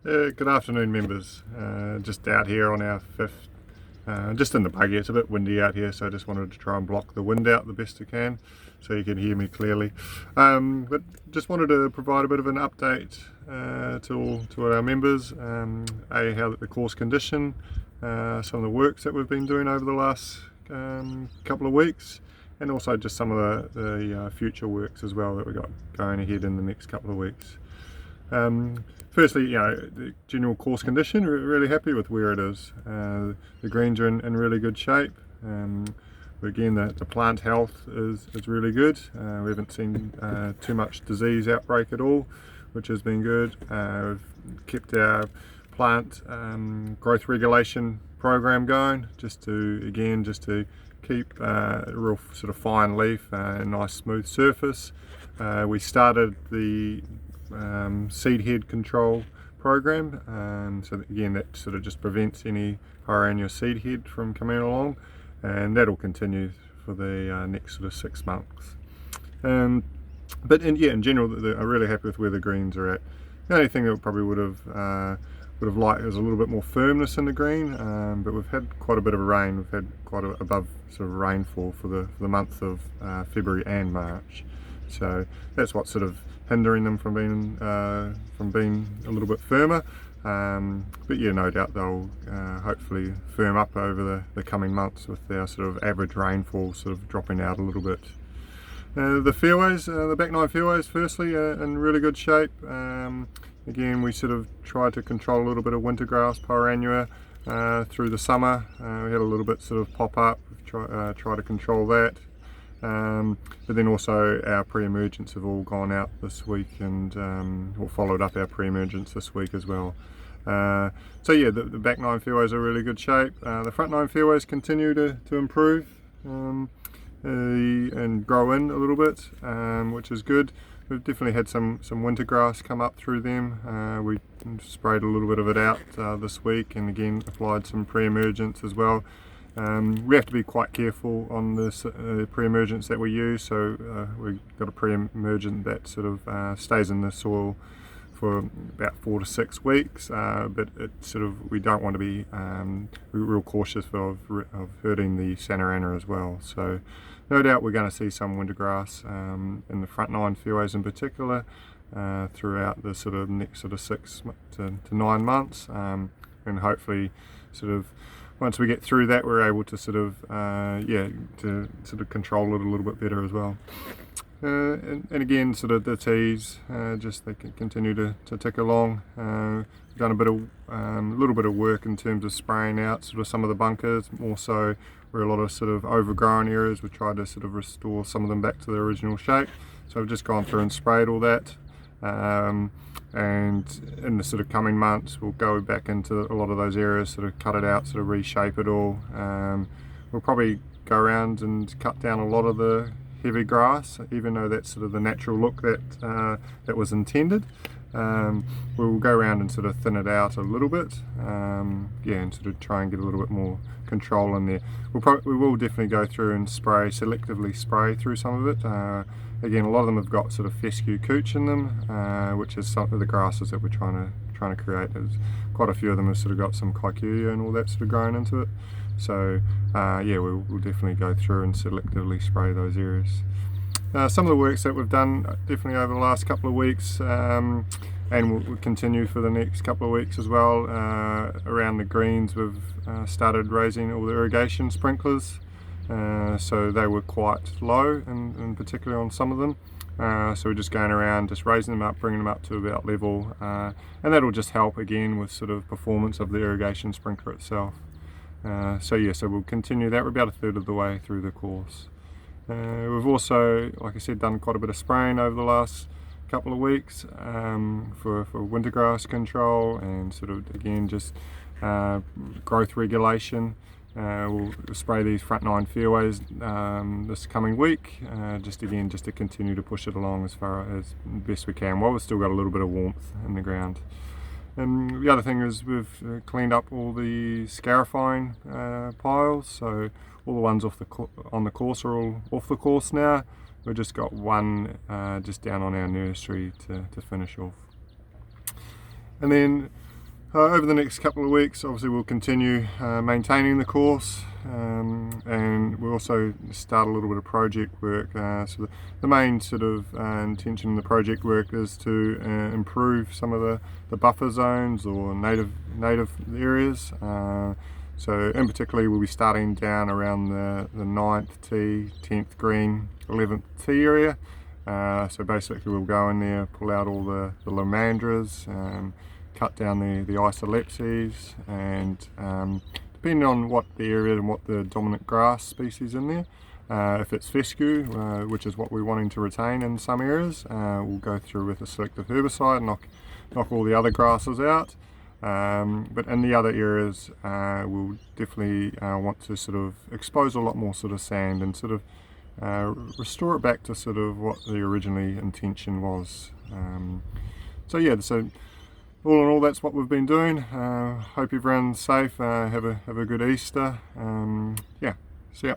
Good afternoon, members. Just out here on our fifth, just in the buggy. It's a bit windy out here, so I just wanted to try and block the wind out the best I can so you can hear me clearly. But just wanted to provide a bit of an update to all our members, how the course condition, some of the works that we've been doing over the last couple of weeks, and also just some of the future works as well that we've got going ahead in the next couple of weeks. Firstly, the general course condition, we're really happy with where it is. The greens are in really good shape. Again, the plant health is really good. We haven't seen too much disease outbreak at all, which has been good. We've kept our plant growth regulation program going, just to keep a real sort of fine leaf, a nice smooth surface. We started the seed head control program, so that, again, that sort of just prevents any perennial seed head from coming along, and that'll continue for the next sort of 6 months. But in general, I'm really happy with where the greens are at. The only thing that we probably would have liked is a little bit more firmness in the green, but we've had quite a bit of rain. We've had quite above sort of rainfall for the month of February and March, so that's what's sort of hindering them from being a little bit firmer. But yeah, no doubt they'll hopefully firm up over the coming months with our sort of average rainfall sort of dropping out a little bit. The fairways, the back nine fairways, firstly, are in really good shape. Again, we sort of tried to control a little bit of winter grass Pyranua through the summer. We had a little bit sort of pop up, try to control that. But then also our pre-emergents have all gone out this week, and or followed up our pre-emergents this week as well. So yeah, the back nine fairways are in really good shape. The front nine fairways continue to improve and grow in a little bit, which is good. We've definitely had some winter grass come up through them. We sprayed a little bit of it out this week, and again applied some pre-emergents as well. We have to be quite careful on the pre-emergents that we use, so we've got a pre-emergent that sort of stays in the soil for about 4 to 6 weeks, but we don't want to be real cautious of hurting the Santarana as well. So no doubt we're going to see some winter grass in the front nine fairways in particular throughout the sort of next sort of 6 to 9 months, and hopefully sort of once we get through that, we're able to sort of control it a little bit better as well. And again, sort of the tees, just they can continue to tick along. We've done a little bit of work in terms of spraying out sort of some of the bunkers, more so where a lot of sort of overgrown areas. We tried to sort of restore some of them back to their original shape. So we've just gone through and sprayed all that. And in the sort of coming months, we'll go back into a lot of those areas, sort of cut it out, sort of reshape it all. We'll probably go around and cut down a lot of the heavy grass, even though that's sort of the natural look that was intended. We'll go around and sort of thin it out a little bit, and sort of try and get a little bit more control in there. We will definitely go through and selectively spray through some of it. Again, a lot of them have got sort of fescue couch in them, which is some of the grasses that we're trying to create. There's quite a few of them have sort of got some kikuyu and all that sort of growing into it. So we'll definitely go through and selectively spray those areas. Some of the works that we've done definitely over the last couple of weeks, and we'll continue for the next couple of weeks as well, around the greens we've started raising all the irrigation sprinklers. So they were quite low, and particularly on some of them. So we're just going around, just raising them up, bringing them up to about level, and that'll just help again with sort of performance of the irrigation sprinkler itself. So we'll continue that. We're about a third of the way through the course. We've also, like I said, done quite a bit of spraying over the last couple of weeks for winter grass control, and sort of again just growth regulation. We'll spray these front nine fairways this coming week, just to continue to push it along as far as best we can, while we've still got a little bit of warmth in the ground. And the other thing is we've cleaned up all the scarifying piles, so all the ones on the course are all off the course now. We've just got one just down on our nursery to finish off. And then Over the next couple of weeks, obviously we'll continue maintaining the course, and we'll also start a little bit of project work. So the main sort of intention in the project work is to improve some of the buffer zones or native areas. So in particular we'll be starting down around the 9th tee, 10th green, 11th tee area. So basically we'll go in there, pull out all the lomandras, cut down the isolepses, and depending on what the area and what the dominant grass species in there, if it's fescue, which is what we're wanting to retain in some areas, we'll go through with a selective herbicide, knock all the other grasses out. But in the other areas, we'll definitely want to sort of expose a lot more sort of sand and sort of restore it back to sort of what the originally intention was. So yeah, so all in all, that's what we've been doing. Hope everyone's safe. Have a good Easter. Yeah, see ya.